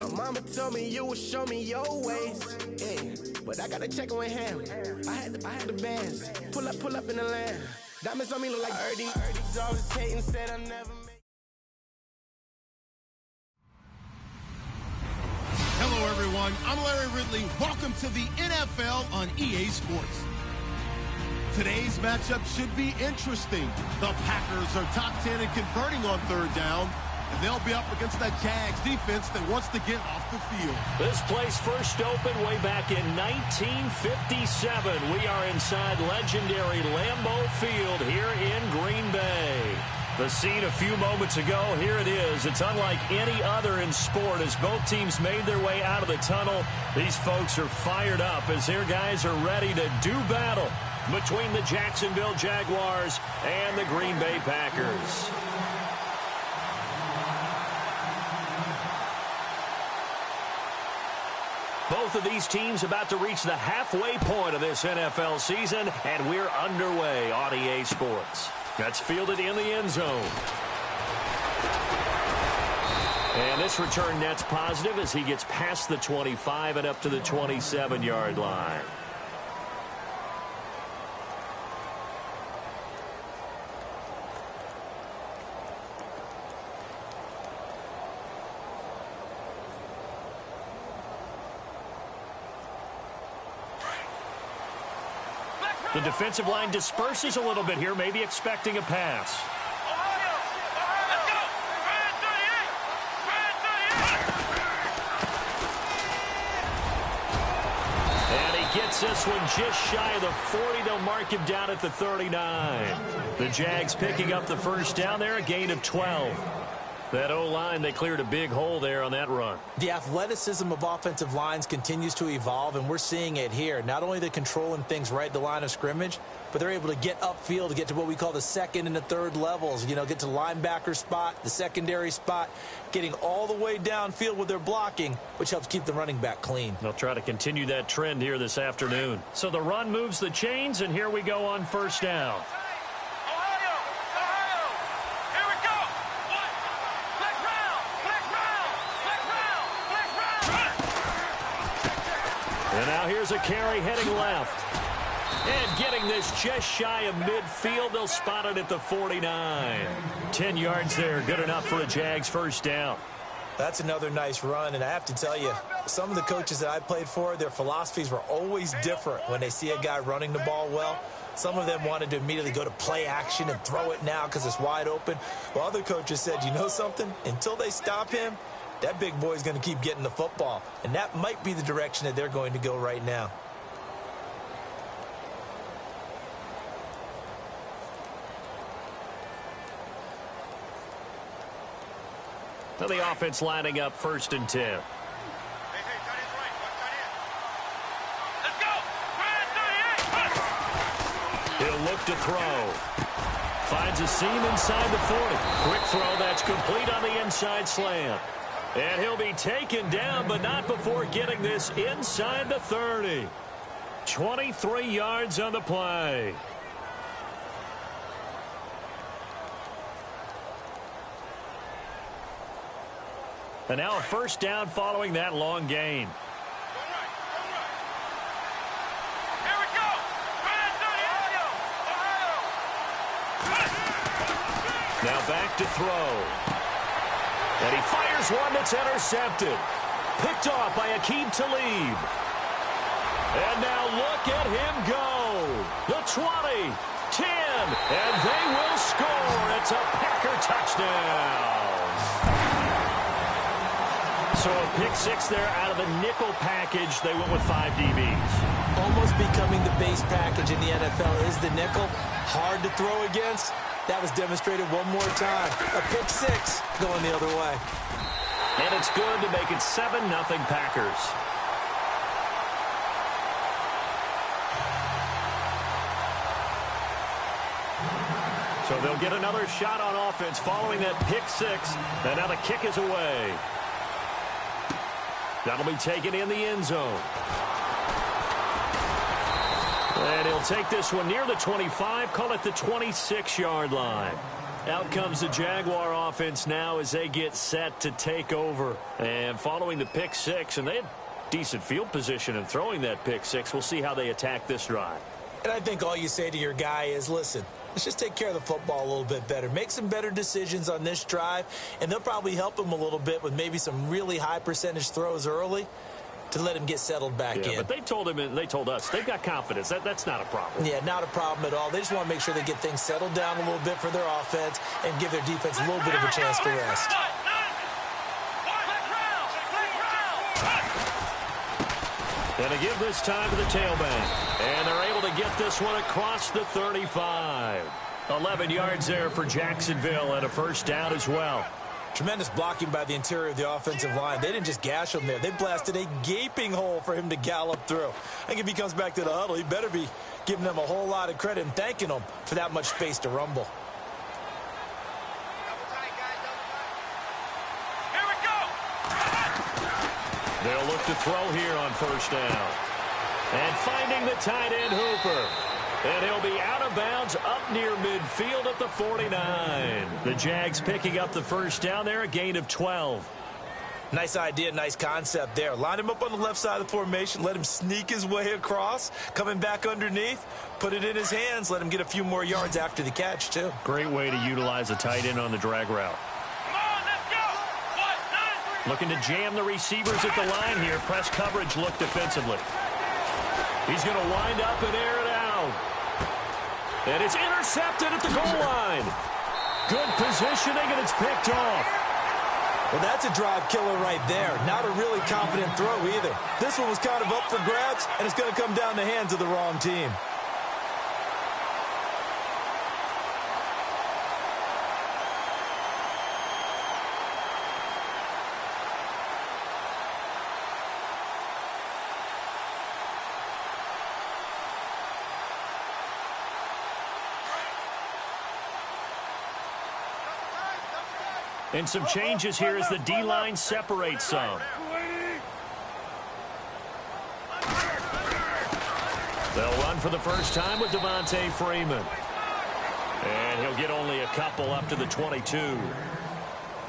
My mama told me you would show me your ways. Yeah, but I gotta check with him. I had the bands. Pull up in the land. Diamonds on me look like Ernie. Always hating, said I never make. Hello, everyone. I'm Larry Ridley. Welcome to the NFL on EA Sports. Today's matchup should be interesting. The Packers are top 10 in converting on third down, and they'll be up against that Jags defense that wants to get off the field. This place first opened way back in 1957. We are inside legendary Lambeau Field here in Green Bay. The scene a few moments ago, here it is. It's unlike any other in sport as both teams made their way out of the tunnel. These folks are fired up as their guys are ready to do battle between the Jacksonville Jaguars and the Green Bay Packers. Both of these teams about to reach the halfway point of this NFL season, and we're underway on EA Sports. That's fielded in the end zone. And this return net's positive as he gets past the 25 and up to the 27-yard line. The defensive line disperses a little bit here, maybe expecting a pass. And he gets this one just shy of the 40. They'll mark him down at the 39. The Jags picking up the first down there, a gain of 12. That O-line, they cleared a big hole there on that run. The athleticism of offensive lines continues to evolve, and we're seeing it here. Not only they're controlling things right at the line of scrimmage, but they're able to get upfield to get to what we call the second and the third levels. You know, get to the linebacker spot, the secondary spot, getting all the way downfield with their blocking, which helps keep the running back clean. They'll try to continue that trend here this afternoon. So the run moves the chains, and here we go on first down. And now here's a carry heading left. And getting this just shy of midfield. They'll spot it at the 49. 10 yards there. Good enough for a Jags first down. That's another nice run, and I have to tell you, some of the coaches that I played for, their philosophies were always different when they see a guy running the ball well. Some of them wanted to immediately go to play action and throw it now because it's wide open. While other coaches said, you know something? Until they stop him, that big boy's going to keep getting the football. And that might be the direction that they're going to go right now. Now the offense lining up first and 10. Let's go! He'll look to throw. Finds a seam inside the 40. Quick throw that's complete on the inside slant. And he'll be taken down, but not before getting this inside the 30. 23 yards on the play. And now a first down following that long gain. Here we go! Now back to throw. And he fires one that's intercepted. Picked off by Aqib Talib. And now look at him go. The 20, 10, and they will score. It's a Packer touchdown. So a pick six there out of the nickel package. They went with 5 DBs. Almost becoming the base package in the NFL is the nickel. Hard to throw against. That was demonstrated one more time. A pick six going the other way. And it's good to make it 7-0 Packers. So they'll get another shot on offense following that pick six. And now the kick is away. That'll be taken in the end zone. And he'll take this one near the 25, call it the 26-yard line. Out comes the Jaguar offense now as they get set to take over. And following the pick six, and they had decent field position in throwing that pick six. We'll see how they attack this drive. And I think all you say to your guy is, listen, let's just take care of the football a little bit better. Make some better decisions on this drive, and they'll probably help him a little bit with maybe some really high percentage throws early to let him get settled back in. But they told him, and they told us, they've got confidence. That's not a problem. Yeah, not a problem at all. They just want to make sure they get things settled down a little bit for their offense and give their defense a little bit of a chance to rest. And to give this time to the tailback. And they're able to get this one across the 35. 11 yards there for Jacksonville and a first down as well. Tremendous blocking by the interior of the offensive line. They didn't just gash him there. They blasted a gaping hole for him to gallop through. I think if he comes back to the huddle, he better be giving them a whole lot of credit and thanking them for that much space to rumble. Here we go. They'll look to throw here on first down. And finding the tight end Hooper. And he'll be out of bounds up near midfield at the 49. The Jags picking up the first down there, a gain of 12. Nice idea, nice concept there. Line him up on the left side of the formation, let him sneak his way across, coming back underneath, put it in his hands, let him get a few more yards after the catch, too. Great way to utilize a tight end on the drag route. Come on, let's go. 1, 9, 3. Looking to jam the receivers at the line here. Press coverage look defensively. He's going to wind up and air it out. And it's intercepted at the goal line. Good positioning, and it's picked off. Well, that's a drive killer right there. Not a really confident throw either. This one was kind of up for grabs, and it's going to come down the hands of the wrong team. And some changes here as the D-line separates some. They'll run for the first time with Devontae Freeman. And he'll get only a couple up to the 22.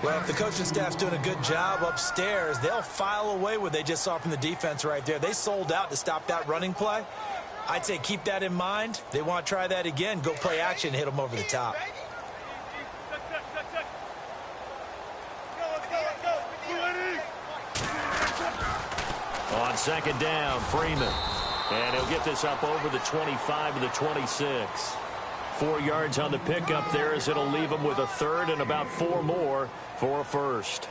Well, if the coaching staff's doing a good job upstairs, they'll file away what they just saw from the defense right there. They sold out to stop that running play. I'd say keep that in mind. They want to try that again. Go play action, hit them over the top. On second down, Freeman. And he'll get this up over the 25 to the 26. 4 yards on the pickup there as it'll leave him with a third and about 4 more for a first.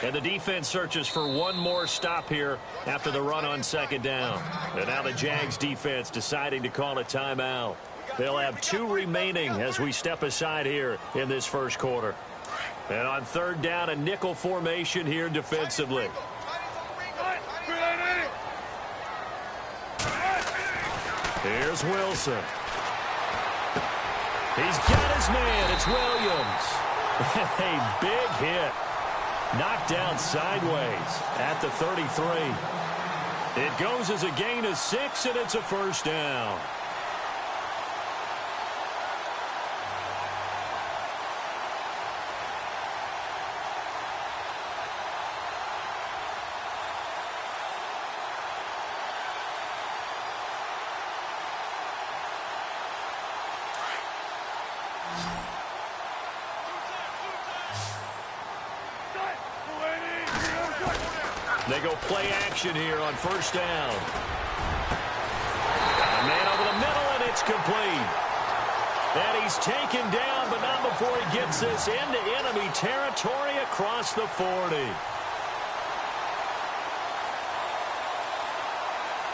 And the defense searches for one more stop here after the run on second down. And now the Jags defense deciding to call a timeout. They'll have 2 remaining as we step aside here in this first quarter. And on third down, a nickel formation here defensively. Here's Wilson. He's got his man. It's Williams. A big hit. Knocked down sideways at the 33. It goes as a gain of 6, and it's a first down. They go play action here on first down. A man over the middle, and it's complete. And he's taken down, but not before he gets this into enemy territory across the 40.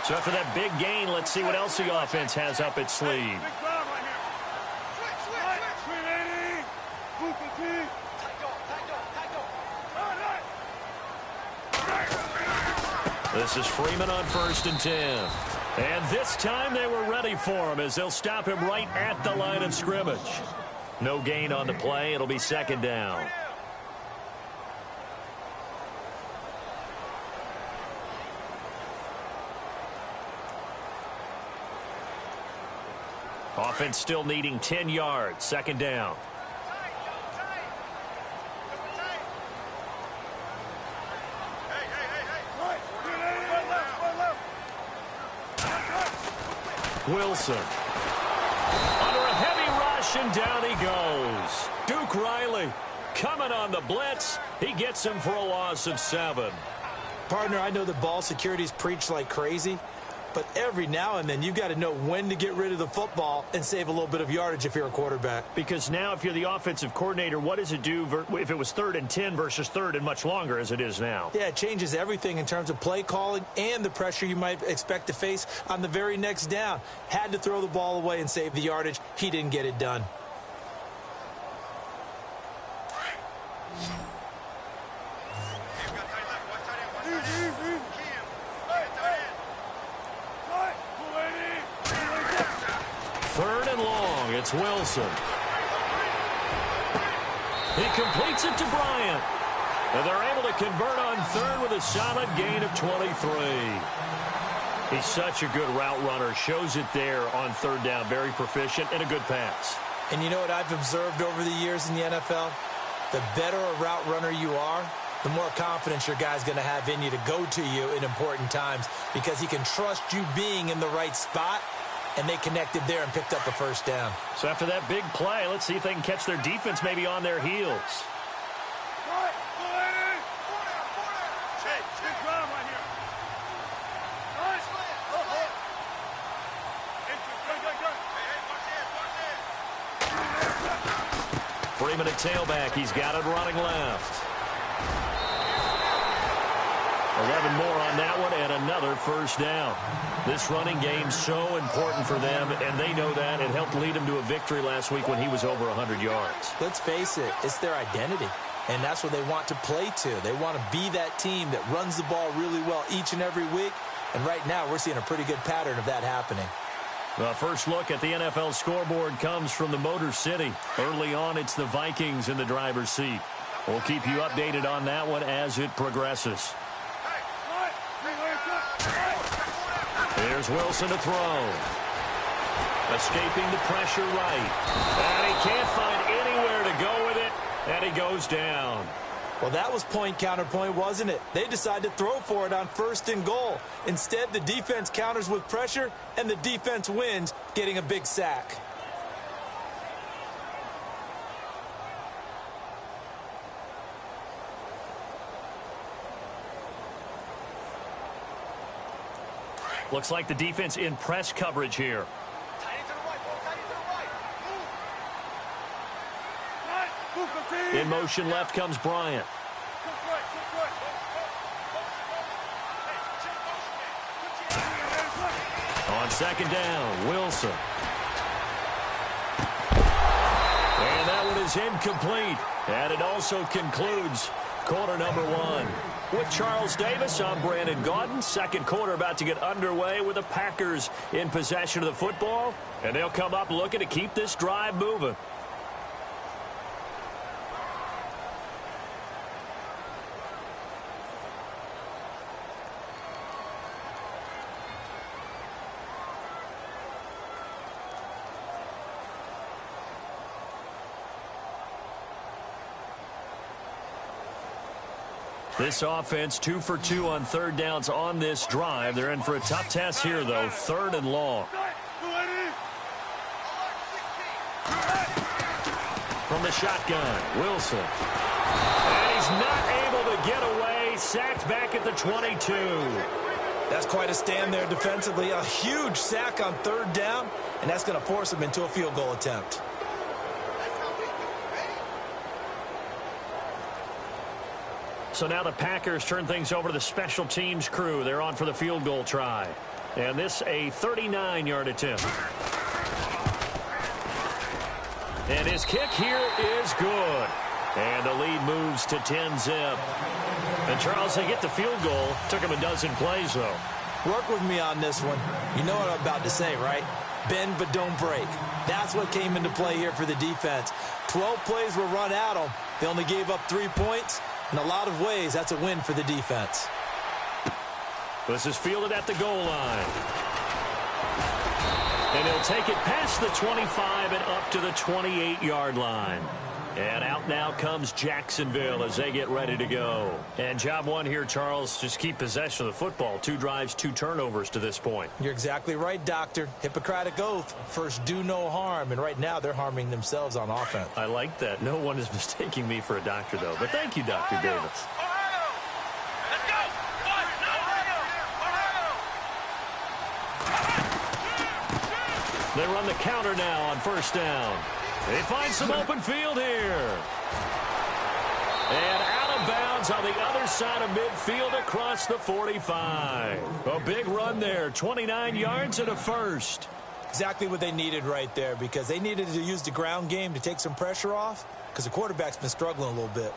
So after that big gain, let's see what else the offense has up its sleeve. This is Freeman on 1st and 10. And this time they were ready for him as they'll stop him right at the line of scrimmage. No gain on the play. It'll be second down. Offense still needing 10 yards. Second down. Wilson. Under a heavy rush, and down he goes. Duke Riley coming on the blitz. He gets him for a loss of 7. Partner, I know the ball security's preached like crazy, but every now and then you've got to know when to get rid of the football and save a little bit of yardage if you're a quarterback. Because now if you're the offensive coordinator, what does it do if it was 3rd and 10 versus 3rd and much longer as it is now? Yeah, it changes everything in terms of play calling and the pressure you might expect to face on the very next down. Had to throw the ball away and save the yardage. He didn't get it done. It's Wilson. He completes it to Bryant. And they're able to convert on 3rd with a solid gain of 23. He's such a good route runner. Shows it there on 3rd down. Very proficient and a good pass. And you know what I've observed over the years in the NFL? The better a route runner you are, the more confidence your guy's going to have in you to go to you in important times because he can trust you being in the right spot. And they connected there and picked up a 1st down. So after that big play, let's see if they can catch their defense maybe on their heels. Freeman at tailback. He's got it running left. 11 more on that one and another 1st down. This running game's so important for them, and they know that. It helped lead them to a victory last week when he was over 100 yards. Let's face it, it's their identity, and that's what they want to play to. They want to be that team that runs the ball really well each and every week, and right now we're seeing a pretty good pattern of that happening. The first look at the NFL scoreboard comes from the Motor City. Early on, it's the Vikings in the driver's seat. We'll keep you updated on that one as it progresses. Here's Wilson to throw. Escaping the pressure right. And he can't find anywhere to go with it. And he goes down. Well, that was point counterpoint, wasn't it? They decided to throw for it on 1st and goal. Instead, the defense counters with pressure, and the defense wins, getting a big sack. Looks like the defense in press coverage here. In motion left comes Bryant. On 2nd down, Wilson. And that one is incomplete. And it also concludes quarter number 1. With Charles Davis, I'm Brandon Gaudin. 2nd quarter about to get underway with the Packers in possession of the football. And they'll come up looking to keep this drive moving. This offense 2 for 2 on 3rd downs on this drive. They're in for a tough test here, though. 3rd and long. From the shotgun, Wilson. And he's not able to get away. Sacked back at the 22. That's quite a stand there defensively. A huge sack on 3rd down, and that's going to force him into a field goal attempt. So now the Packers turn things over to the special teams crew. They're on for the field goal try. And this a 39-yard attempt. And his kick here is good. And the lead moves to 10-zip. And Charles, they get the field goal. Took him a dozen plays, though. Work with me on this one. You know what I'm about to say, right? Bend but don't break. That's what came into play here for the defense. 12 plays were run at them. They only gave up 3 points. In a lot of ways, that's a win for the defense. This is fielded at the goal line. And he'll take it past the 25 and up to the 28-yard line. And out now comes Jacksonville as they get ready to go. And job one here, Charles, just keep possession of the football. 2 drives, 2 turnovers to this point. You're exactly right, Doctor. Hippocratic oath. First, do no harm. And right now, they're harming themselves on offense. I like that. No one is mistaking me for a doctor, though. But thank you, Dr. Davis. Let's go. They run the counter now on first down. They find some open field here. And out of bounds on the other side of midfield across the 45. A big run there, 29 yards and a first. Exactly what they needed right there, because they needed to use the ground game to take some pressure off, because the quarterback's been struggling a little bit.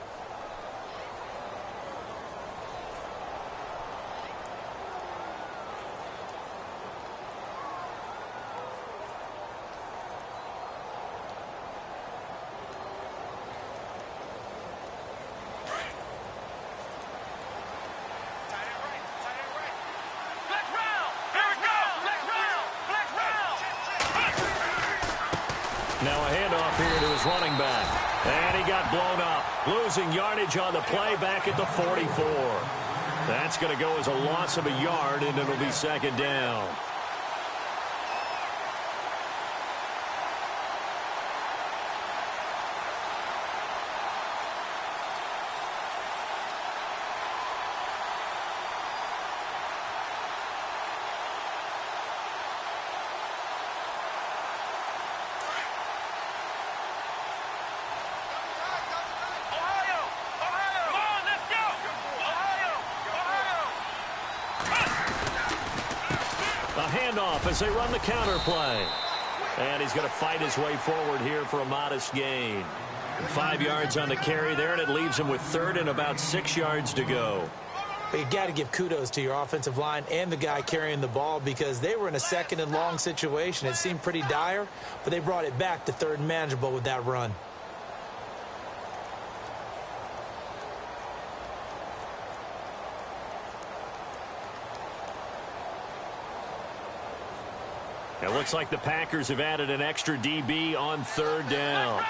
Now a handoff here to his running back. And he got blown up. Losing yardage on the play back at the 44. That's going to go as a loss of a yard, and it'll be second down. Handoff as they run the counter play. And he's going to fight his way forward here for a modest gain. 5 yards on the carry there, and it leaves him with third and about 6 yards to go. But you got to give kudos to your offensive line and the guy carrying the ball, because they were in a second and long situation. It seemed pretty dire, but they brought it back to third and manageable with that run. It looks like the Packers have added an extra DB on third down.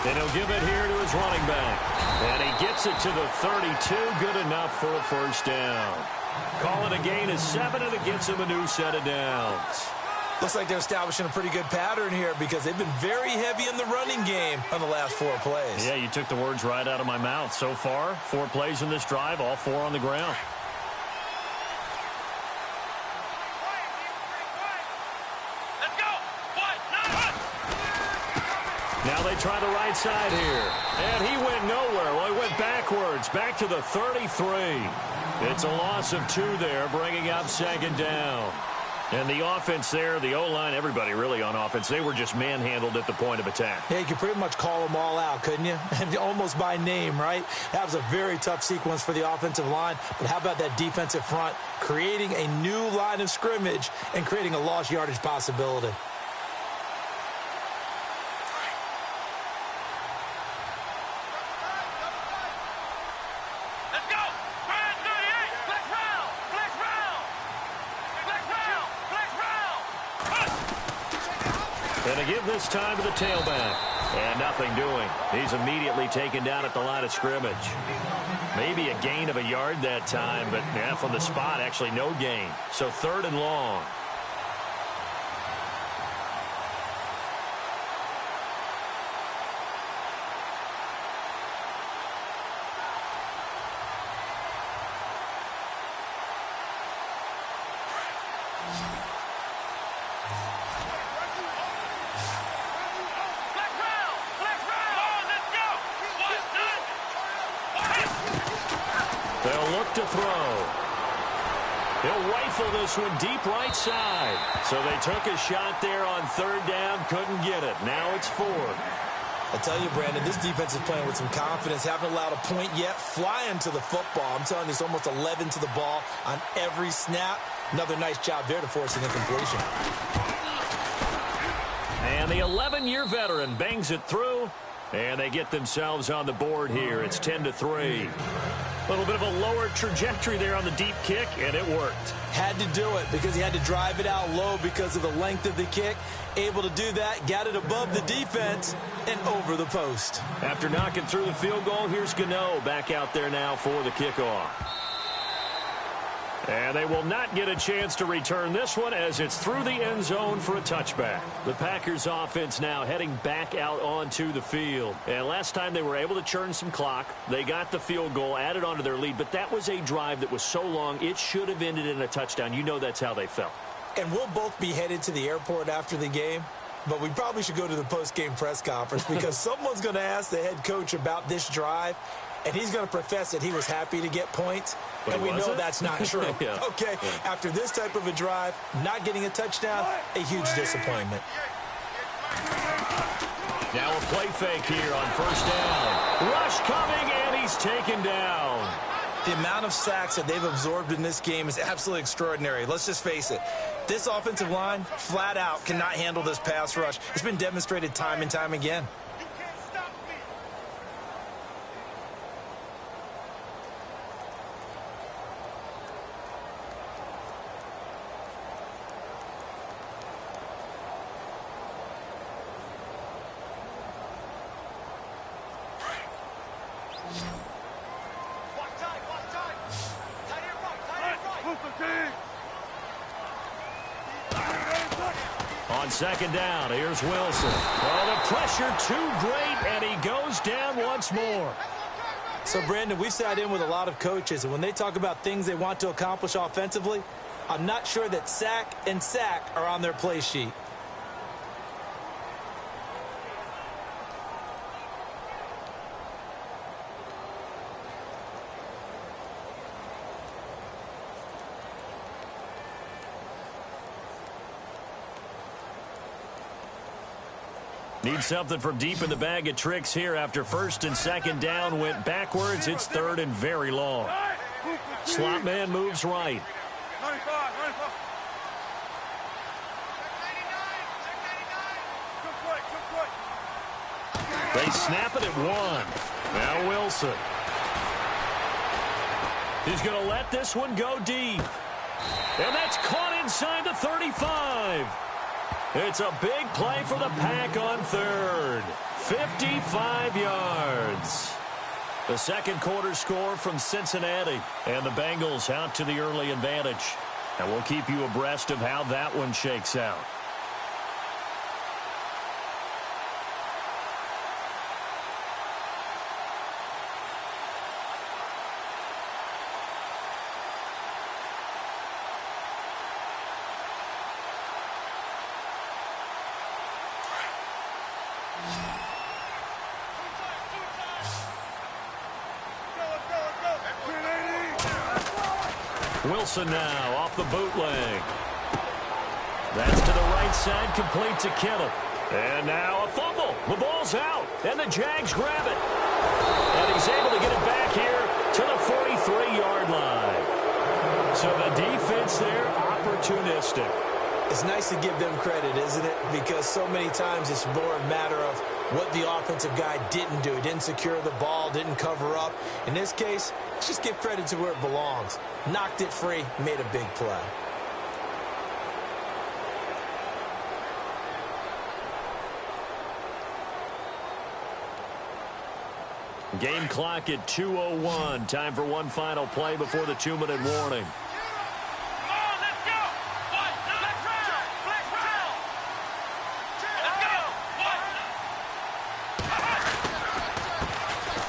And he'll give it here to his running back. And he gets it to the 32. Good enough for a first down. Calling a gain of 7, and it gets him a new set of downs. Looks like they're establishing a pretty good pattern here, because they've been very heavy in the running game on the last 4 plays. Yeah, you took the words right out of my mouth. So far, 4 plays in this drive, all 4 on the ground. Let's go. Now they try the right side here. And he went nowhere. Well, he went backwards, back to the 33. It's a loss of 2 there, bringing up second down. And the offense there, the O-line, everybody really on offense, they were just manhandled at the point of attack. Yeah, you could pretty much call them all out, couldn't you? Almost by name, right? That was a very tough sequence for the offensive line. But how about that defensive front, creating a new line of scrimmage and creating a lost yardage possibility? And they give this time to the tailback. And nothing doing. He's immediately taken down at the line of scrimmage. Maybe a gain of a yard that time, but yeah, from the spot, actually no gain. So third and long. They'll look to throw. He'll rifle this one deep right side. So they took a shot there on third down, couldn't get it. Now it's 4. I tell you, Brandon, this defense is playing with some confidence. Haven't allowed a point yet. Flying to the football. I'm telling you, it's almost 11 to the ball on every snap. Another nice job there to force an incompletion. And the 11-year veteran bangs it through. And they get themselves on the board here. It's 10-3. A little bit of a lower trajectory there on the deep kick, and it worked. Had to do it because he had to drive it out low because of the length of the kick. Able to do that, got it above the defense and over the post. After knocking through the field goal, here's Gano back out there now for the kickoff. And they will not get a chance to return this one as it's through the end zone for a touchback. The Packers offense now heading back out onto the field. And last time they were able to churn some clock. They got the field goal, added onto their lead. But that was a drive that was so long, it should have ended in a touchdown. You know that's how they felt. And we'll both be headed to the airport after the game. But we probably should go to the post-game press conference because someone's going to ask the head coach about this drive. And he's going to profess that he was happy to get points. But and we know that's not true. Yeah. Okay, yeah. After this type of a drive, not getting a touchdown, a huge disappointment. Now a play fake here on first down. Rush coming, and he's taken down. The amount of sacks that they've absorbed in this game is absolutely extraordinary. Let's just face it. This offensive line, flat out, cannot handle this pass rush. It's been demonstrated time and time again. On second down, here's Wilson. Oh, the pressure too great, and he goes down once more. So, Brandon, we've sat in with a lot of coaches, and when they talk about things they want to accomplish offensively, I'm not sure that sack and sack are on their play sheet. Need something from deep in the bag of tricks here after first and second down went backwards. It's third and very long. Slot man moves right. They snap it at one. Now Wilson. He's going to let this one go deep. And that's caught inside the 35. It's a big play for the Pack on third. 55 yards. The second quarter score from Cincinnati. And the Bengals out to the early advantage. And we'll keep you abreast of how that one shakes out. Wilson now off the bootleg. That's to the right side, complete to Kittle. And now a fumble. The ball's out, and the Jags grab it. And he's able to get it back here to the 43-yard line. So the defense there, opportunistic. It's nice to give them credit, isn't it? Because so many times it's more a matter of what the offensive guy didn't do. He didn't secure the ball, didn't cover up. In this case, let's just give credit to where it belongs. Knocked it free, made a big play. Game clock at 2:01. Time for one final play before the 2-minute warning.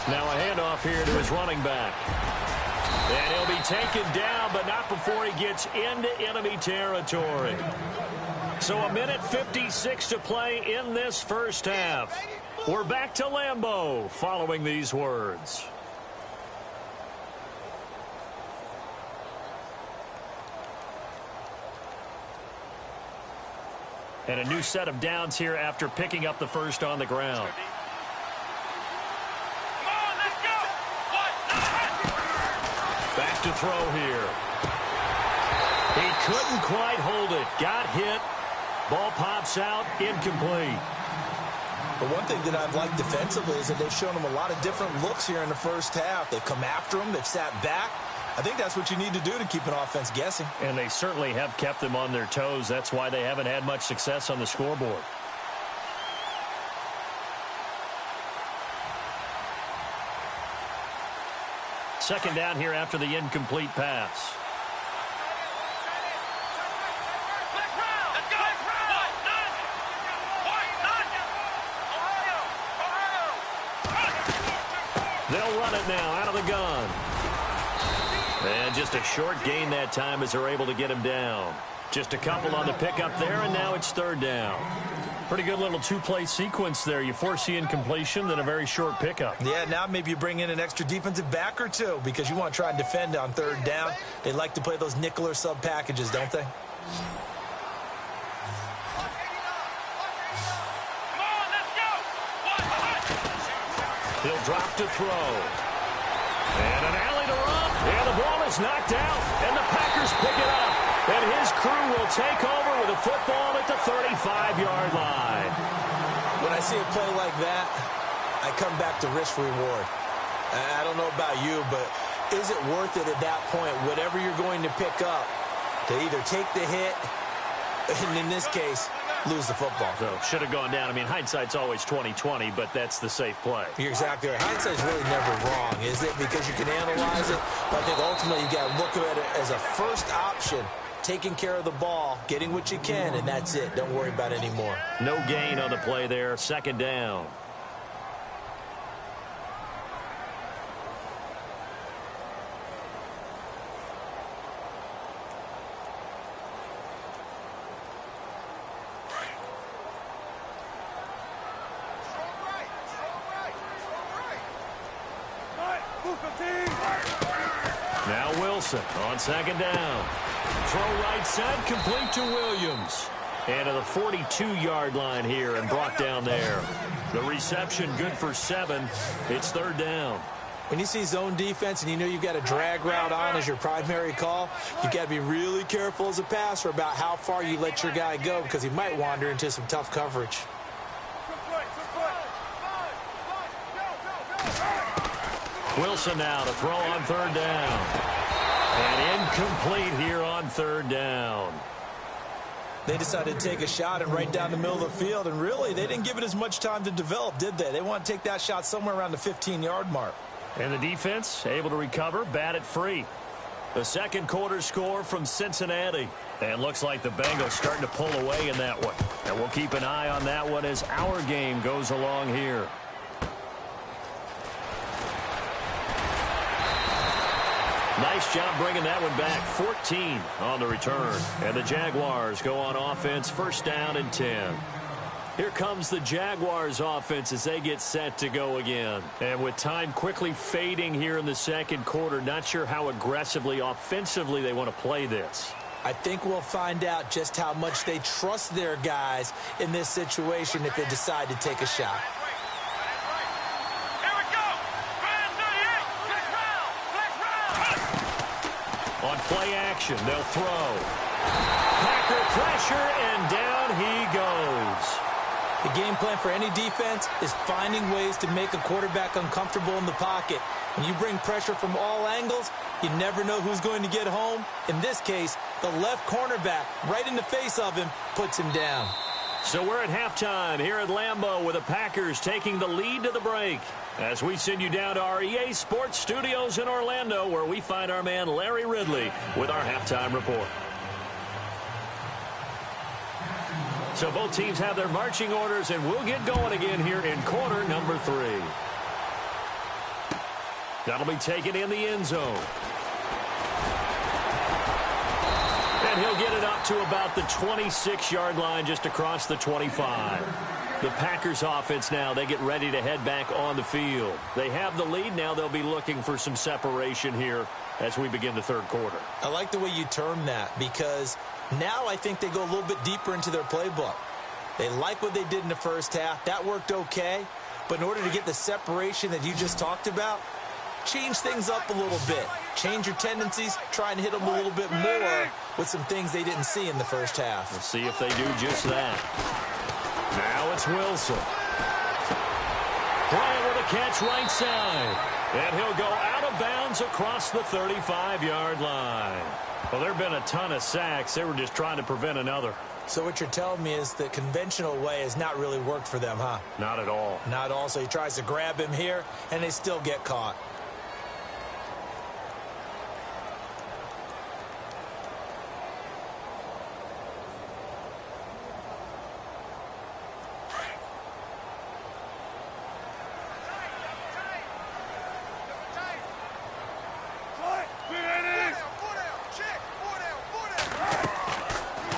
Now a handoff here to his running back. And he'll be taken down, but not before he gets into enemy territory. So a minute 56 to play in this first half. We're back to Lambeau following these words. And a new set of downs here after picking up the first on the ground. Back to throw here. He couldn't quite hold it. Got hit. Ball pops out. Incomplete. But one thing that I've liked defensively is that they've shown them a lot of different looks here in the first half. They've come after them. They've sat back. I think that's what you need to do to keep an offense guessing. And they certainly have kept them on their toes. That's why they haven't had much success on the scoreboard. Second down here after the incomplete pass. They'll run it now out of the gun. And just a short gain that time as they're able to get him down. Just a couple on the pickup there, and now it's third down. Pretty good little two-play sequence there. You force the incompletion, then a very short pickup. Yeah, now maybe you bring in an extra defensive back or two because you want to try and defend on third down. They like to play those nickel or sub packages, don't they? He'll drop to throw. And an alley to run. And the ball is knocked out. And the Packers pick it up. And his crew will take over with a football at the 35-yard line. When I see a play like that, I come back to risk-reward. I don't know about you, but is it worth it at that point, whatever you're going to pick up, to either take the hit, and in this case, lose the football? So should have gone down. I mean, hindsight's always 20/20, but that's the safe play. You're exactly right. Hindsight's really never wrong, is it? Because you can analyze it, but I think ultimately you got to look at it as a first option, taking care of the ball, getting what you can, and that's it. Don't worry about it anymore. No gain on the play there. Second down. Now Wilson on second down. Throw right side, complete to Williams. And to the 42-yard line here and brought down there. The reception good for 7. It's third down. When you see zone defense and you know you've got a drag route on as your primary call, you've got to be really careful as a passer about how far you let your guy go because he might wander into some tough coverage. Wilson now to throw on third down. And incomplete here on third down. They decided to take a shot and right down the middle of the field, and really they didn't give it as much time to develop, did they? They want to take that shot somewhere around the 15-yard mark. And the defense able to recover, bat it free. The second quarter score from Cincinnati. And looks like the Bengals starting to pull away in that one. And we'll keep an eye on that one as our game goes along here. Nice job bringing that one back. 14 on the return. And the Jaguars go on offense, first down and 10. Here comes the Jaguars offense as they get set to go again. And with time quickly fading here in the second quarter, not sure how aggressively, offensively they want to play this. I think we'll find out just how much they trust their guys in this situation if they decide to take a shot. On play action, they'll throw. Packer pressure, and down he goes. The game plan for any defense is finding ways to make a quarterback uncomfortable in the pocket. When you bring pressure from all angles, you never know who's going to get home. In this case, the left cornerback, right in the face of him, puts him down. So we're at halftime here at Lambeau with the Packers taking the lead to the break. As we send you down to our EA Sports Studios in Orlando, where we find our man Larry Ridley with our halftime report. So both teams have their marching orders, and we'll get going again here in quarter number 3. That'll be taken in the end zone. And he'll get it up to about the 26-yard line, just across the 25. The Packers offense now, they get ready to head back on the field. They have the lead. Now they'll be looking for some separation here as we begin the third quarter. I like the way you term that because now I think they go a little bit deeper into their playbook. They like what they did in the first half. That worked okay. But in order to get the separation that you just talked about, change things up a little bit. Change your tendencies. Try and hit them a little bit more with some things they didn't see in the first half. We'll see if they do just that. Now it's Wilson. Bryant with a catch right side. And he'll go out of bounds across the 35-yard line. Well, there have been a ton of sacks. They were just trying to prevent another. So what you're telling me is the conventional way has not really worked for them, huh? Not at all. Not at all. So he tries to grab him here, and they still get caught.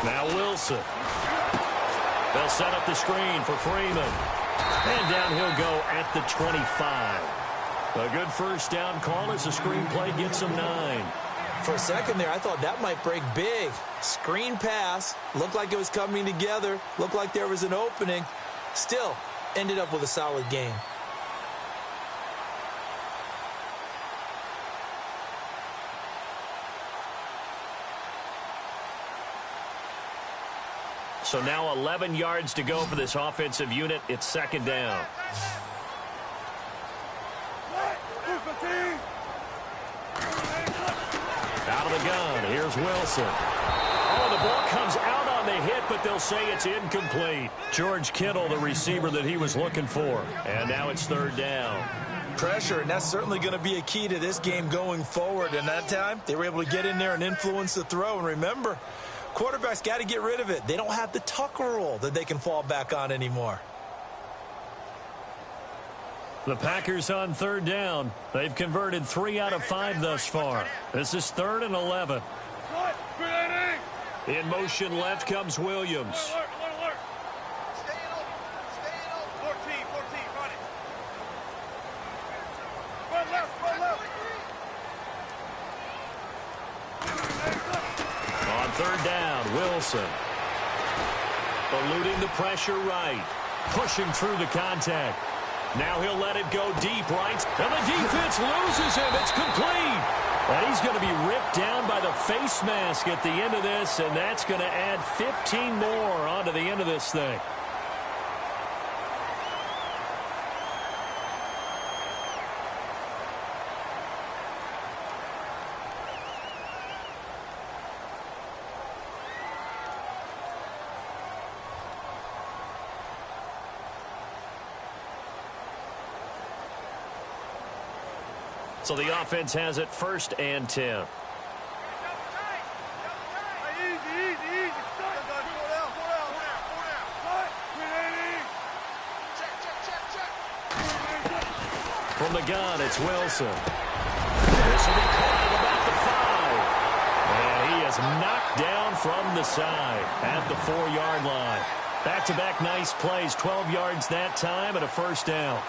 Now Wilson. They'll set up the screen for Freeman. And down he'll go at the 25. A good first down call as the screen play gets him 9. For a second there, I thought that might break big. Screen pass. Looked like it was coming together. Looked like there was an opening. Still, ended up with a solid game. So now 11 yards to go for this offensive unit. It's second down. Out of the gun. Here's Wilson. Oh, the ball comes out on the hit, but they'll say it's incomplete. George Kittle, the receiver that he was looking for. And now it's third down. Pressure, and that's certainly going to be a key to this game going forward. And that time, they were able to get in there and influence the throw. And remember, quarterbacks got to get rid of it. They don't have the tuck rule that they can fall back on anymore. The Packers on third down. They've converted 3 out of 5 thus far. This is 3rd and 11. In motion left comes Williams. On third down, Wilson. Eluding the pressure right. Pushing through the contact. Now he'll let it go deep right. And the defense loses him. It's complete. And he's going to be ripped down by the face mask at the end of this. And that's going to add 15 more onto the end of this thing. So the offense has it 1st and 10. From the gun, it's Wilson. This will be caught at about the 5. And he is knocked down from the side at the 4-yard line. Back-to-back nice plays, 12 yards that time and a first down.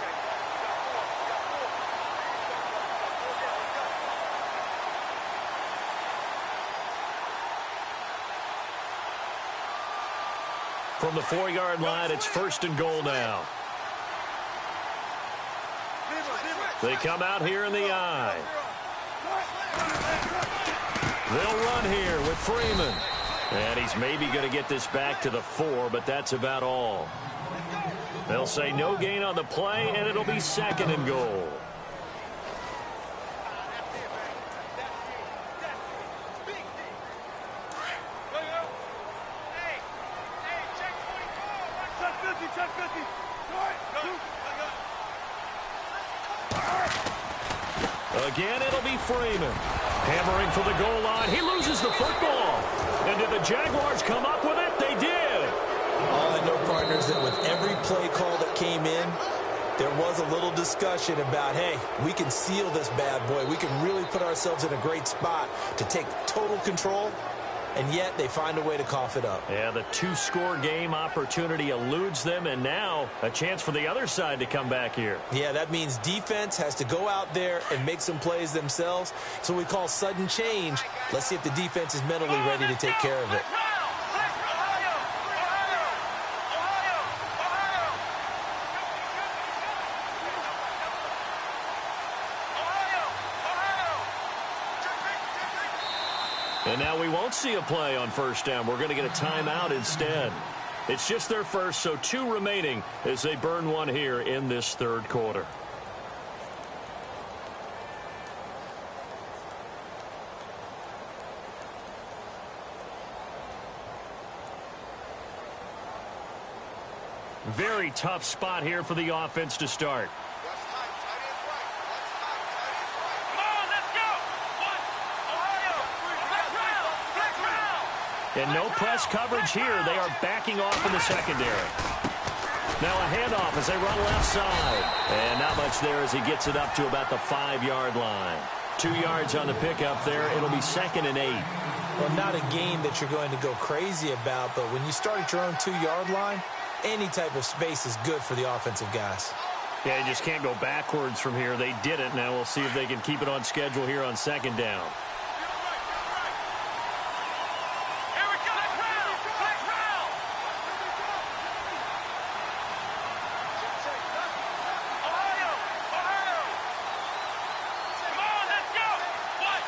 From the 4-yard line, it's 1st and goal now. They come out here in the I. They'll run here with Freeman. And he's maybe going to get this back to the 4, but that's about all. They'll say no gain on the play, and it'll be 2nd and goal. Again, it'll be Freeman. Hammering for the goal line. He loses the football. And did the Jaguars come up with it? They did. All I know, partners, that with every play call that came in, there was a little discussion about, hey, we can seal this bad boy. We can really put ourselves in a great spot to take total control. And yet they find a way to cough it up. Yeah, the 2-score game opportunity eludes them, and now a chance for the other side to come back here. Yeah, that means defense has to go out there and make some plays themselves. So we call sudden change. Let's see if the defense is mentally ready to take care of it. And now we won't see a play on first down. We're going to get a timeout instead. It's just their first, so 2 remaining as they burn one here in this third quarter. Very tough spot here for the offense to start. And no press coverage here. They are backing off in the secondary. Now a handoff as they run left side. And not much there as he gets it up to about the 5-yard line. 2 yards on the pickup there. It'll be 2nd and 8. Well, not a game that you're going to go crazy about, but when you start at your own 2-yard line, any type of space is good for the offensive guys. Yeah, you just can't go backwards from here. They did it. Now we'll see if they can keep it on schedule here on 2nd down.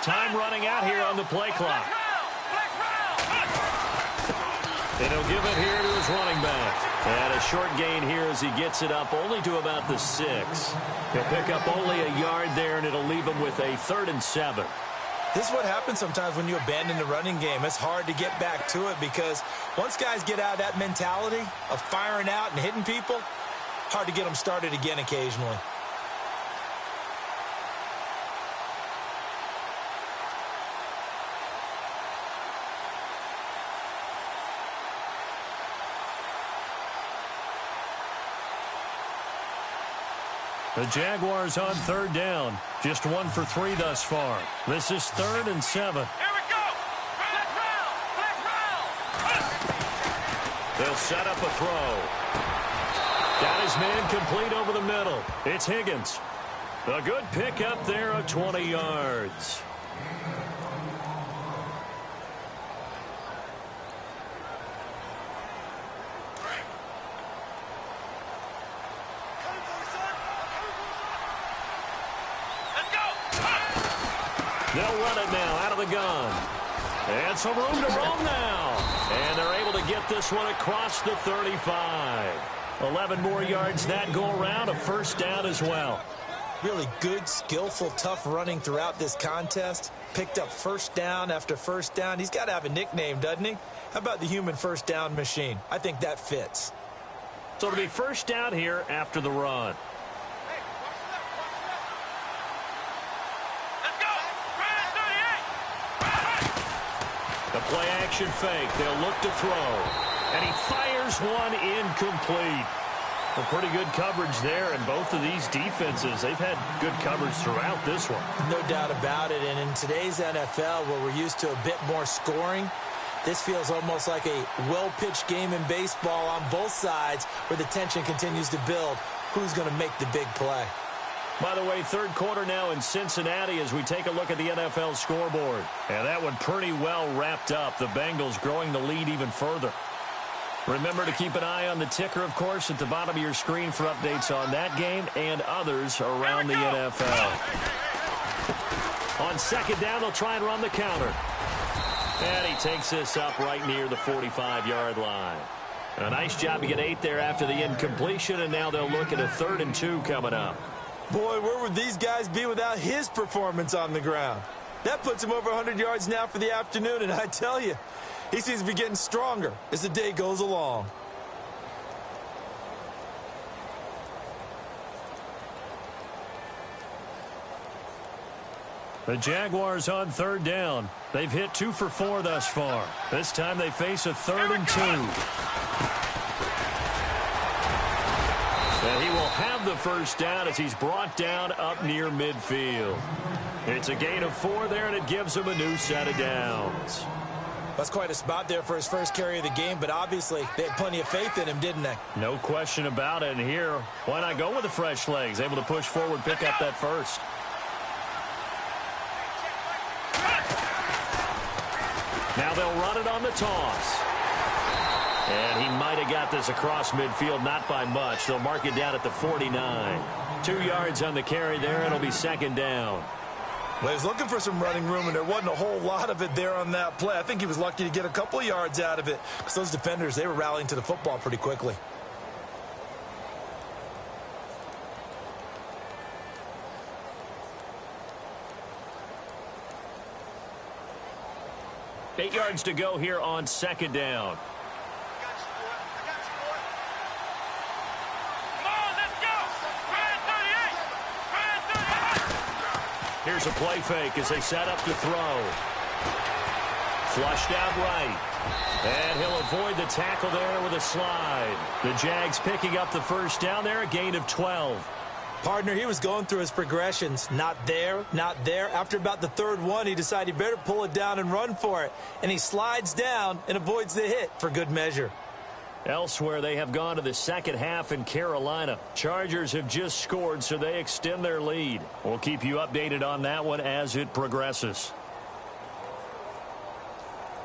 Time running out here on the play clock. And he'll give it here to his running back. And a short gain here as he gets it up only to about the 6. He'll pick up only a yard there, and it'll leave him with a 3rd and 7. This is what happens sometimes when you abandon the running game. It's hard to get back to it because once guys get out of that mentality of firing out and hitting people, hard to get them started again occasionally. The Jaguars on 3rd down. Just 1 for 3 thus far. This is 3rd and 7. Here we go. Flag round. They'll set up a throw. Got his man complete over the middle. It's Higgins. A good pickup there of 20 yards. They'll run it now out of the gun. And some room to roam now. And they're able to get this one across the 35. 11 more yards that go around. A 1st down as well. Really good, skillful, tough running throughout this contest. Picked up 1st down after 1st down. He's got to have a nickname, doesn't he? How about the human 1st down machine? I think that fits. So it'll be 1st down here after the run. The play-action fake. They'll look to throw. And he fires one incomplete. Well, pretty good coverage there, and both of these defenses, they've had good coverage throughout this one. No doubt about it, and in today's NFL, where we're used to a bit more scoring, this feels almost like a well-pitched game in baseball on both sides where the tension continues to build. Who's going to make the big play? By the way, 3rd quarter now in Cincinnati as we take a look at the NFL scoreboard. And that one pretty well wrapped up. The Bengals growing the lead even further. Remember to keep an eye on the ticker, of course, at the bottom of your screen for updates on that game and others around the NFL. On 2nd down, they'll try and run the counter. And he takes this up right near the 45-yard line. A nice job to get 8 there after the incompletion, and now they'll look at a 3rd and 2 coming up. Boy, where would these guys be without his performance on the ground? That puts him over 100 yards now for the afternoon, and I tell you, he seems to be getting stronger as the day goes along. The Jaguars on 3rd down. They've hit 2 for 4 thus far. This time they face a 3rd and 2. And he will have the 1st down as he's brought down up near midfield. It's a gain of 4 there, and it gives him a new set of downs. That's quite a spot there for his first carry of the game, but obviously they had plenty of faith in him, didn't they? No question about it. And here, why not go with the fresh legs? Able to push forward, pick up that 1st. Now they'll run it on the toss. And he might have got this across midfield, not by much. They'll mark it down at the 49. 2 yards on the carry there. It'll be 2nd down. Well, he was looking for some running room, and there wasn't a whole lot of it there on that play. I think he was lucky to get a couple of yards out of it because those defenders, they were rallying to the football pretty quickly. Eight yards to go here on second down. Here's a play fake as they set up to throw. Flushed out right. And he'll avoid the tackle there with a slide. The Jags picking up the first down there, a gain of 12. Partner, he was going through his progressions. Not there, not there. After about the third one, he decided he better pull it down and run for it. And he slides down and avoids the hit for good measure. Elsewhere, they have gone to the second half in Carolina. Chargers have just scored, so they extend their lead. We'll keep you updated on that one as it progresses.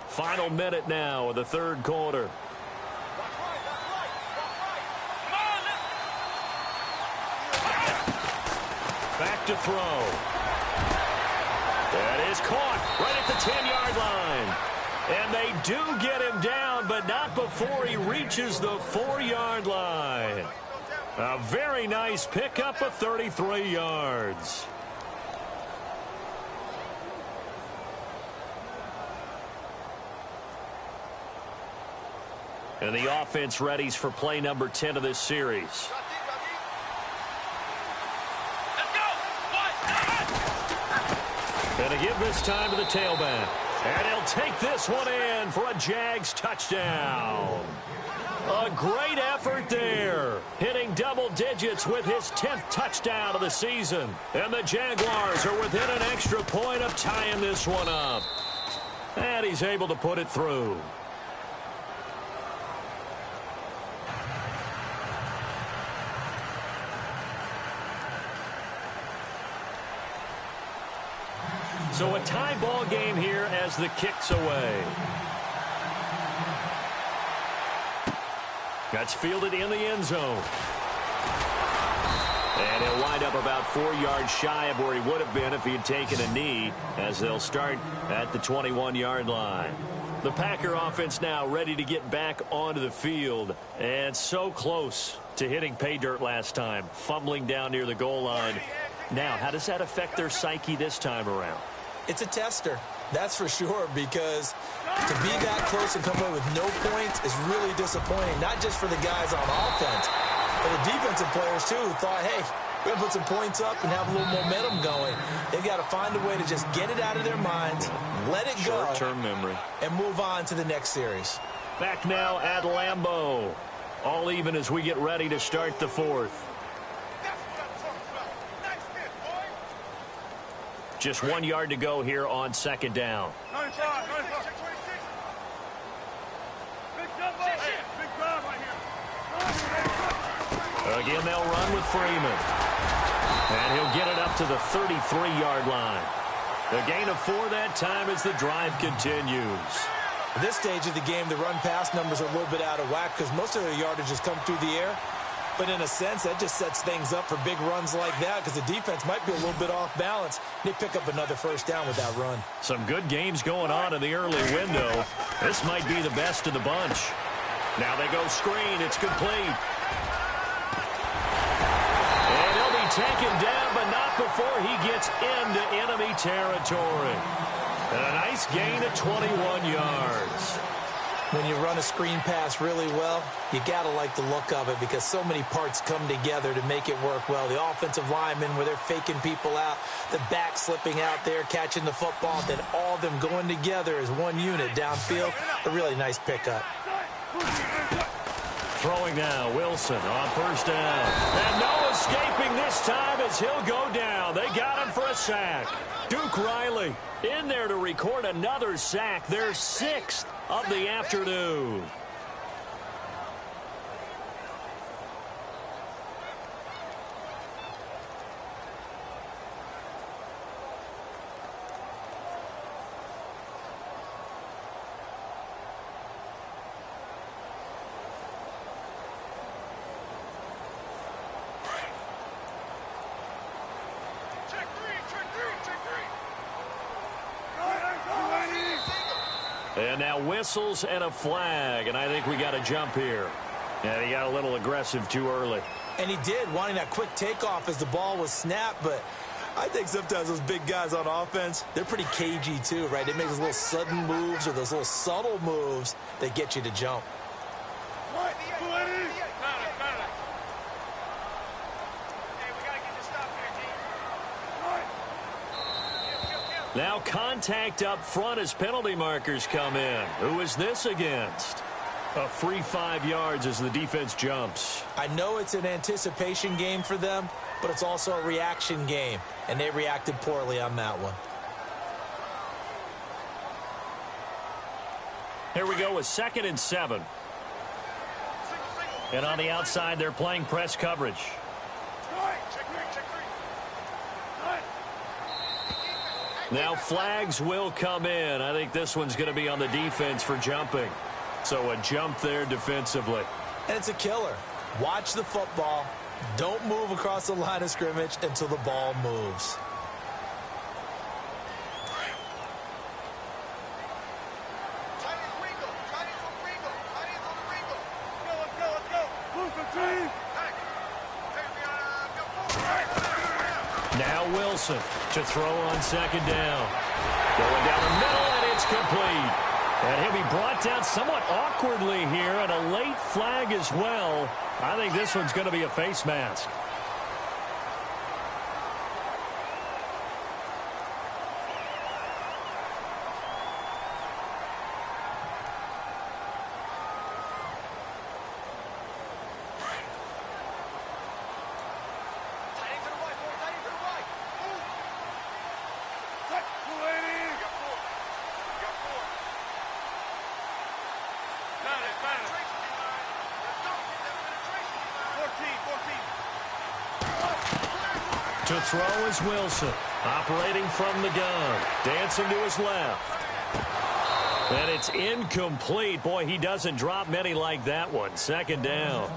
Final minute now of the third quarter. Back to throw. That is caught right at the 10-yard line. And they do get him down, but not before he reaches the 4-yard line. A very nice pickup of 33 yards. And the offense readies for play number 10 of this series. And a give this time to the tailback. And he'll take this one in for a Jags touchdown. A great effort there. Hitting double digits with his 10th touchdown of the season. And the Jaguars are within an extra point of tying this one up. And he's able to put it through. So a tie ball game here as the kick's away. That's fielded in the end zone. And he'll wind up about 4 yards shy of where he would have been if he had taken a knee, as they'll start at the 21-yard line. The Packer offense now ready to get back onto the field, and so close to hitting pay dirt last time, fumbling down near the goal line. Now, how does that affect their psyche this time around? It's a tester, that's for sure, because to be that close and come away with no points is really disappointing, not just for the guys on offense, but the defensive players, too, who thought, hey, we're going to put some points up and have a little momentum going. They've got to find a way to just get it out of their minds, let it go, short-term memory, and move on to the next series. Back now at Lambeau. All even as we get ready to start the fourth. Just 1 yard to go here on second down. Again, they'll run with Freeman. And he'll get it up to the 33-yard line. The gain of 4 that time as the drive continues. At this stage of the game, the run-pass numbers are a little bit out of whack because most of their yardage has come through the air. But in a sense, that just sets things up for big runs like that because the defense might be a little bit off balance. They pick up another first down with that run. Some good games going on in the early window. This might be the best of the bunch. Now they go screen. It's complete. And he'll be taken down, but not before he gets into enemy territory. And a nice gain of 21 yards. When you run a screen pass really well, you got to like the look of it because so many parts come together to make it work well. The offensive linemen, where they're faking people out, the back slipping out there, catching the football, then all of them going together as one unit downfield. A really nice pickup. Throwing now, Wilson on first down. And no escaping this time as he'll go down. They got him for a sack. Duke Riley in there to record another sack, their 6th of the afternoon. now whistles and a flag, and I think we got a jump here. Yeah, he got a little aggressive too early. And he did, wanting that quick takeoff as the ball was snapped, but I think sometimes those big guys on offense, they're pretty cagey too, right? They make those little sudden moves or those little subtle moves that get you to jump. Now contact up front as penalty markers come in. Who is this against? A free 5 yards as the defense jumps. I know it's an anticipation game for them, but it's also a reaction game, and they reacted poorly on that one. Here we go with 2nd and 7. And on the outside, they're playing press coverage. Now flags will come in. I think this one's going to be on the defense for jumping. So a jump there defensively. And it's a killer. Watch the football. Don't move across the line of scrimmage until the ball moves. Now Wilson to throw on 2nd down. Going down the middle, and it's complete. And he'll be brought down somewhat awkwardly here, and a late flag as well. I think this one's going to be a face mask. To throw is Wilson, operating from the gun, dancing to his left. And it's incomplete. Boy, he doesn't drop many like that one. 2nd down.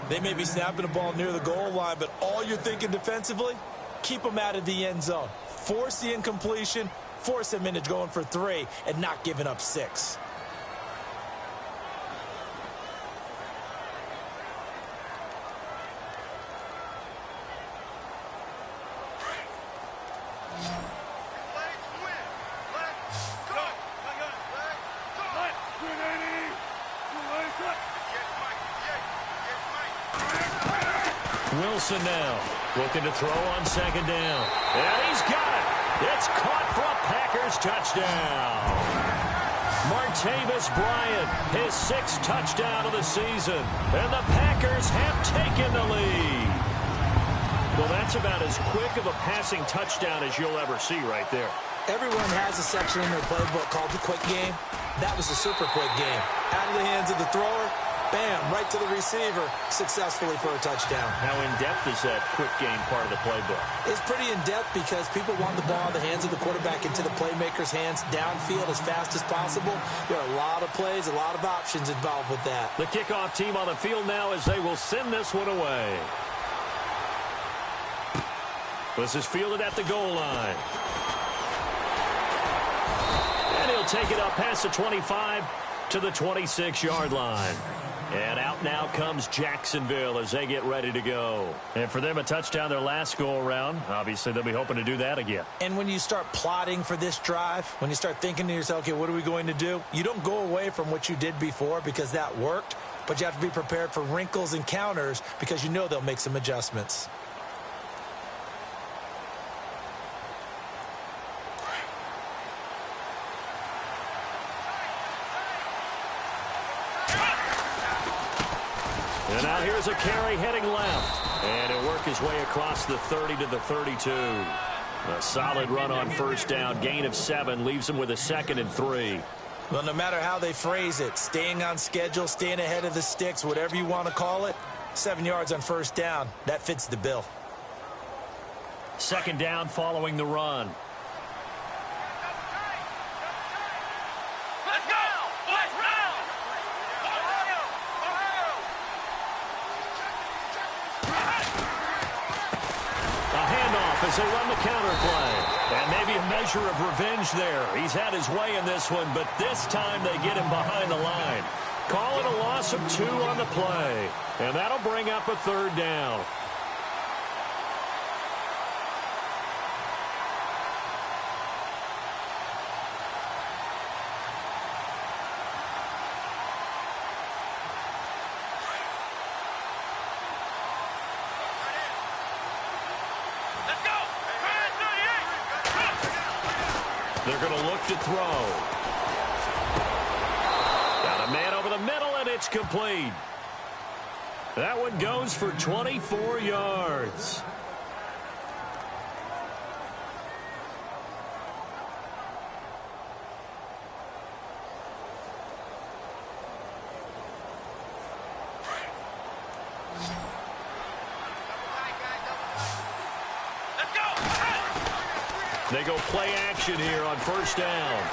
They may be snapping the ball near the goal line, but all you're thinking defensively, keep them out of the end zone. Force the incompletion, force them into going for 3, and not giving up 6. Wilson now looking to throw on 2nd down. And he's got it. It's caught for a Packers touchdown. Martavis Bryant, his 6th touchdown of the season. And the Packers have taken the lead. Well, that's about as quick of a passing touchdown as you'll ever see right there. Everyone has a section in their playbook called the quick game. That was the super quick game. Out of the hands of the thrower, bam, right to the receiver, successfully for a touchdown. How in-depth is that quick game part of the playbook? It's pretty in-depth because people want the ball in the hands of the quarterback into the playmaker's hands downfield as fast as possible. There are a lot of plays, a lot of options involved with that. The kickoff team on the field now as they will send this one away. This is fielded at the goal line. And he'll take it up past the 25 to the 26-yard line. And out now comes Jacksonville as they get ready to go. And for them, a touchdown their last go-around. Obviously, they'll be hoping to do that again. And when you start plotting for this drive, when you start thinking to yourself, okay, what are we going to do? You don't go away from what you did before because that worked, but you have to be prepared for wrinkles and counters because you know they'll make some adjustments. And now here's a carry heading left. And he'll work his way across the 30 to the 32. A solid run on 1st down. Gain of 7 leaves him with a 2nd and 3. Well, no matter how they phrase it, staying on schedule, staying ahead of the sticks, whatever you want to call it, 7 yards on 1st down, that fits the bill. 2nd down following the run. as they run the counter play. And maybe a measure of revenge there. He's had his way in this one, but this time they get him behind the line. Call it a loss of 2 on the play. And that'll bring up a 3rd down. They're going to look to throw. Got a man over the middle, and it's complete. That one goes for 24 yards. They go play action here on 1st down.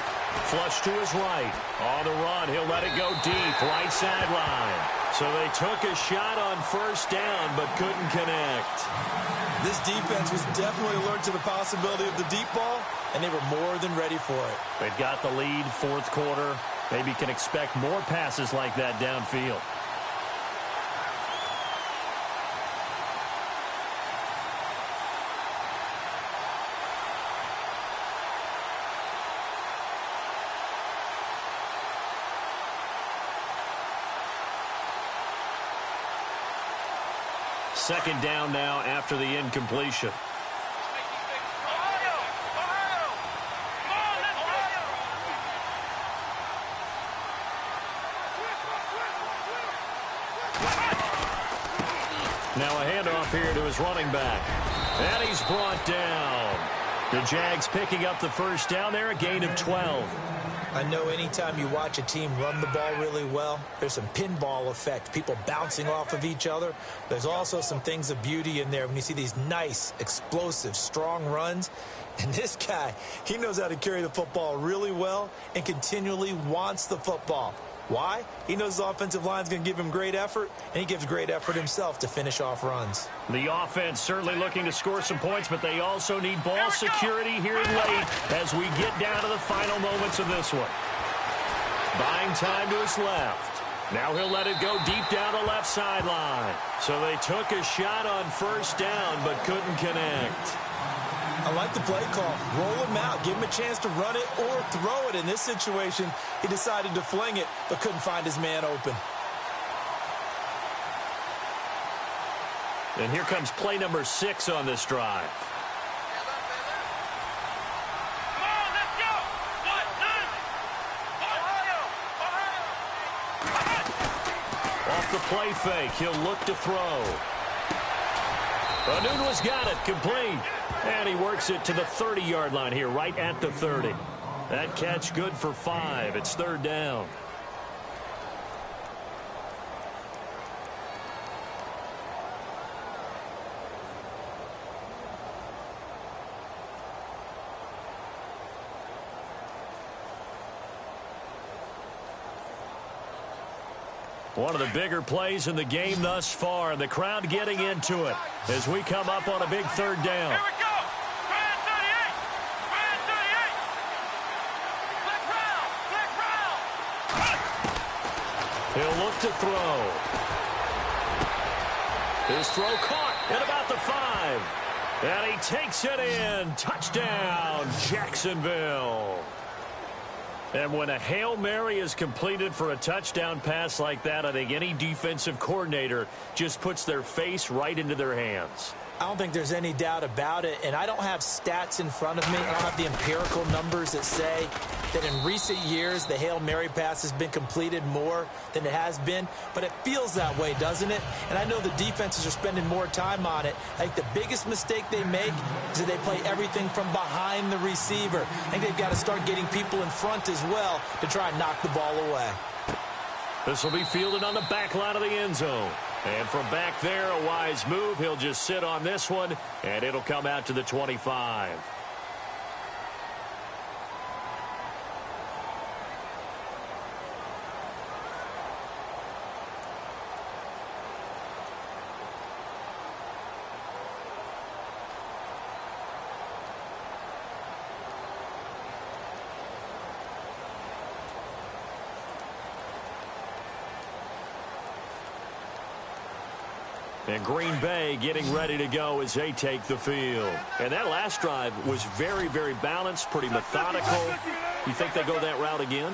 Flush to his right. On the run, he'll let it go deep, right sideline. So they took a shot on 1st down, but couldn't connect. This defense was definitely alert to the possibility of the deep ball, and they were more than ready for it. They've got the lead, 4th quarter. Maybe can expect more passes like that downfield. Second down now after the incompletion. Now a handoff here to his running back. And he's brought down. The Jags picking up the 1st down there, a gain of 12. I know anytime you watch a team run the ball really well, there's some pinball effect, people bouncing off of each other. There's also some things of beauty in there when you see these nice, explosive, strong runs. And this guy, he knows how to carry the football really well and continually wants the football. Why? He knows the offensive line's going to give him great effort, and he gives great effort himself to finish off runs. The offense certainly looking to score some points, but they also need ball security here late as we get down to the final moments of this one. Buying time to his left. Now he'll let it go deep down the left sideline. So they took a shot on 1st down, but couldn't connect. I like the play call. Roll him out. Give him a chance to run it or throw it. In this situation, he decided to fling it, but couldn't find his man open. And here comes play number 6 on this drive. Come on, let's go! Off the play fake, he'll look to throw. Anunua's got it, complete. And he works it to the 30-yard line here, right at the 30. That catch good for 5. It's 3rd down. One of the bigger plays in the game thus far, and the crowd getting into it as we come up on a big 3rd down. Here we go! Brand 38! Brand 38! Flick round! Flick round! He'll look to throw. His throw caught at about the 5. And he takes it in. Touchdown, Jacksonville. And when a Hail Mary is completed for a touchdown pass like that, I think any defensive coordinator just puts their face right into their hands. I don't think there's any doubt about it, and I don't have stats in front of me. I don't have the empirical numbers that say that in recent years the Hail Mary pass has been completed more than it has been, but it feels that way, doesn't it? And I know the defenses are spending more time on it. I think the biggest mistake they make is that they play everything from behind the receiver. I think they've got to start getting people in front as well to try and knock the ball away. This will be fielded on the back line of the end zone. And from back there, a wise move. He'll just sit on this one, and it'll come out to the 25. And Green Bay getting ready to go as they take the field. And that last drive was very, very balanced, pretty methodical. You think they go that route again?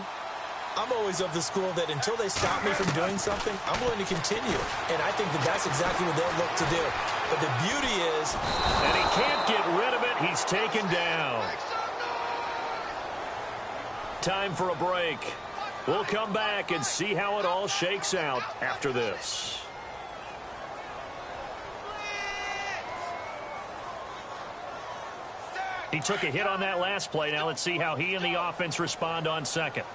I'm always of the school that until they stop me from doing something, I'm going to continue. And I think that that's exactly what they'll look to do. But the beauty is... And he can't get rid of it. He's taken down. Time for a break. We'll come back and see how it all shakes out after this. He took a hit on that last play. Now let's see how he and the offense respond on second.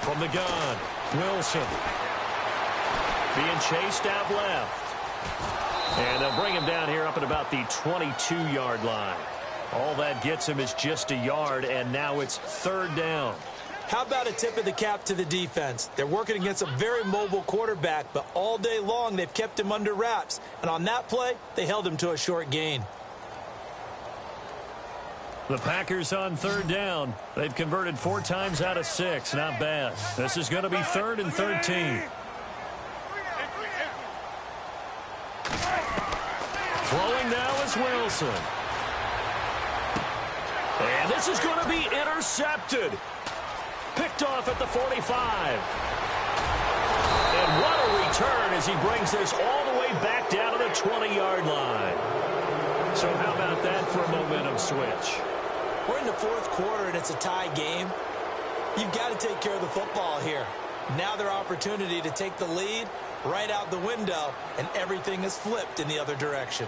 From the gun, Wilson. Being chased out left. And they'll bring him down here up at about the 22-yard line. All that gets him is just a yard, and now it's third down. How about a tip of the cap to the defense? They're working against a very mobile quarterback, but all day long they've kept him under wraps. And on that play, they held him to a short gain. The Packers on third down. They've converted 4 times out of 6. Not bad. This is going to be 3rd and 13. Throwing now is Wilson. And this is going to be intercepted. Picked off at the 45. And what a return as he brings this all the way back down to the 20-yard line. So how about that for a momentum switch? We're in the 4th quarter, and it's a tie game. You've got to take care of the football here. Now their opportunity to take the lead right out the window, and everything is flipped in the other direction.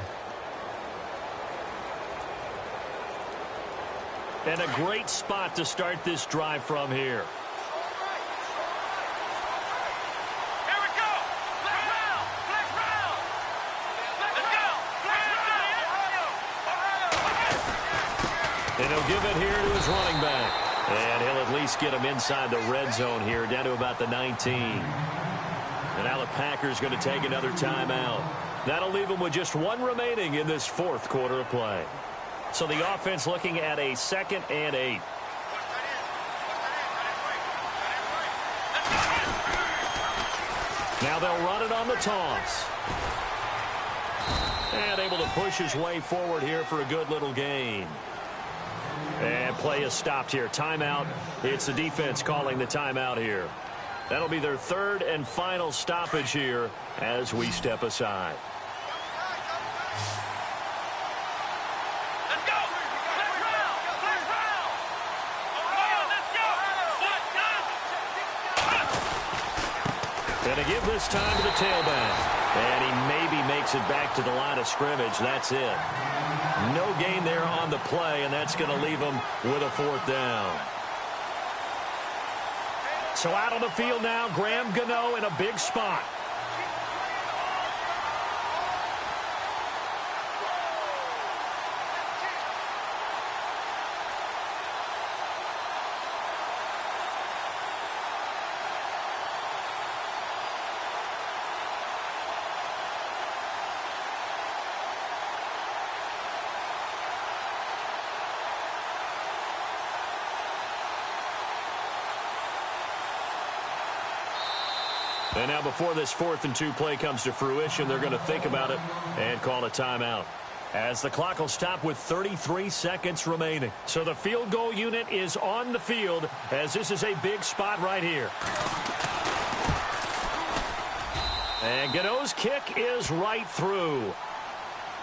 And a great spot to start this drive from here. Here we go. Flex round. Flex round. Let's go. Flex round. And he'll give it here to his running back. And he'll at least get him inside the red zone here, down to about the 19. And now the Packers going to take another timeout. That'll leave them with just 1 remaining in this 4th quarter of play. So the offense looking at a 2nd and 8. Now they'll run it on the toss. And able to push his way forward here for a good little gain. And play is stopped here. Timeout. It's the defense calling the timeout here. That'll be their 3rd and final stoppage here as we step aside. And to give this time to the tailback. And he maybe makes it back to the line of scrimmage. That's it. No gain there on the play, and that's going to leave him with a 4th down. So out on the field now, Graham Gano in a big spot. And now before this 4th and 2 play comes to fruition, they're going to think about it and call a timeout. As the clock will stop with 33 seconds remaining. So the field goal unit is on the field as this is a big spot right here. And Gano's kick is right through.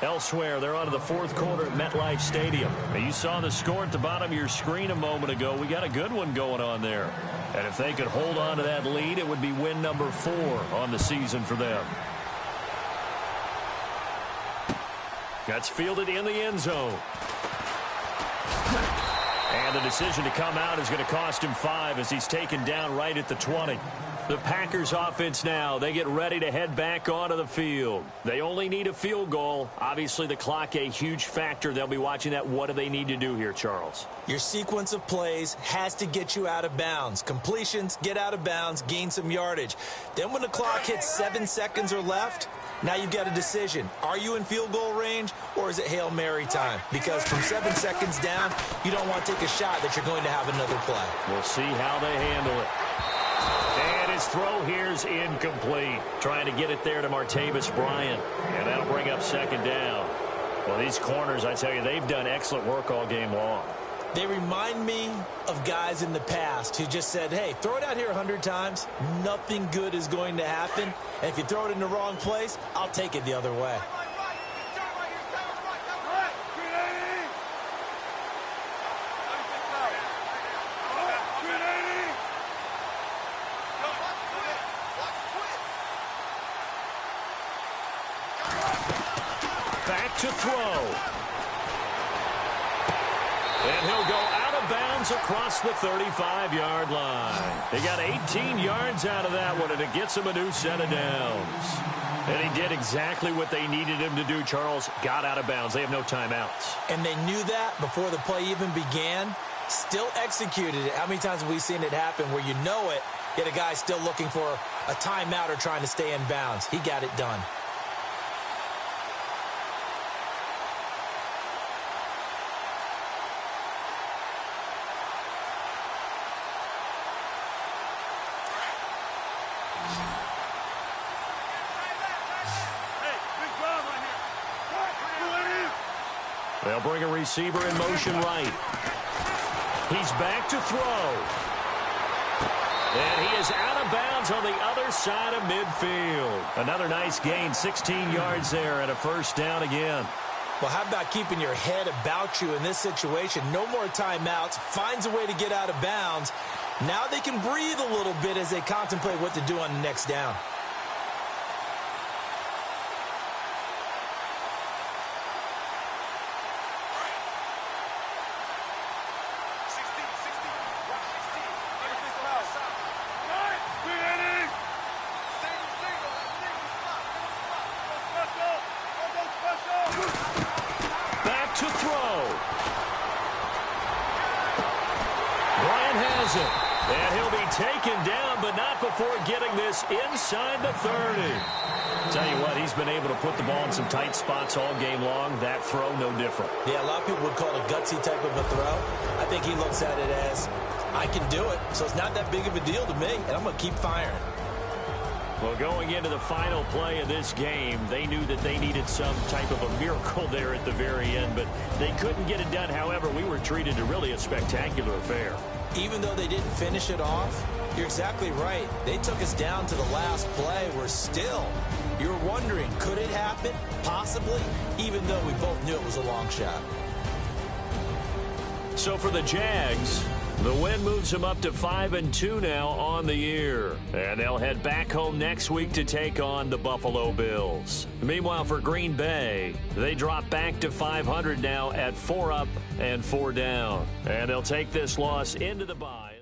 Elsewhere, they're on to the 4th quarter at MetLife Stadium. You saw the score at the bottom of your screen a moment ago. We got a good one going on there. And if they could hold on to that lead, it would be win number 4 on the season for them. That's fielded in the end zone. And the decision to come out is going to cost him 5 as he's taken down right at the 20. The Packers offense now, they get ready to head back onto the field. They only need a field goal. Obviously, the clock a huge factor. They'll be watching that. What do they need to do here, Charles? Your sequence of plays has to get you out of bounds. Completions, get out of bounds, gain some yardage. Then when the clock hits 7 seconds or left, now you've got a decision. Are you in field goal range or is it Hail Mary time? Because from 7 seconds down, you don't want to take a shot that you're going to have another play. We'll see how they handle it. his throw here's incomplete. Trying to get it there to Martavis Bryant. And that'll bring up second down. Well, these corners, I tell you, they've done excellent work all game long. They remind me of guys in the past who just said, hey, throw it out here 100 times. Nothing good is going to happen. And if you throw it in the wrong place, I'll take it the other way. Back to throw. And he'll go out of bounds across the 35-yard line. He got 18 yards out of that one, and it gets him a new set of downs. And he did exactly what they needed him to do, Charles. Got out of bounds. They have no timeouts. And they knew that before the play even began. Still executed it. How many times have we seen it happen where you know it, yet a guy still looking for a timeout or trying to stay in bounds? He got it done. They'll bring a receiver in motion right. He's back to throw. And he is out of bounds on the other side of midfield. Another nice gain, 16 yards there and a first down again. Well, how about keeping your head about you in this situation? No more timeouts. Finds a way to get out of bounds. Now they can breathe a little bit as they contemplate what to do on the next down. Back to throw. Bryant has it. And he'll be taken down, but not before getting this inside the 30. Tell you what, he's been able to put the ball in some tight spots all game long. That throw, no different. Yeah, a lot of people would call it a gutsy type of a throw. I think he looks at it as, I can do it, so it's not that big of a deal to me, and I'm going to keep firing. Well, going into the final play of this game, they knew that they needed some type of a miracle there at the very end, but they couldn't get it done. However, we were treated to really a spectacular affair. Even though they didn't finish it off, you're exactly right. They took us down to the last play. We're still, you're wondering, could it happen? Possibly, even though we both knew it was a long shot. So for the Jags, the win moves them up to 5-2 now on the year. And they'll head back home next week to take on the Buffalo Bills. Meanwhile, for Green Bay, they drop back to 500 now at 4 up and 4 down. And they'll take this loss into the bye.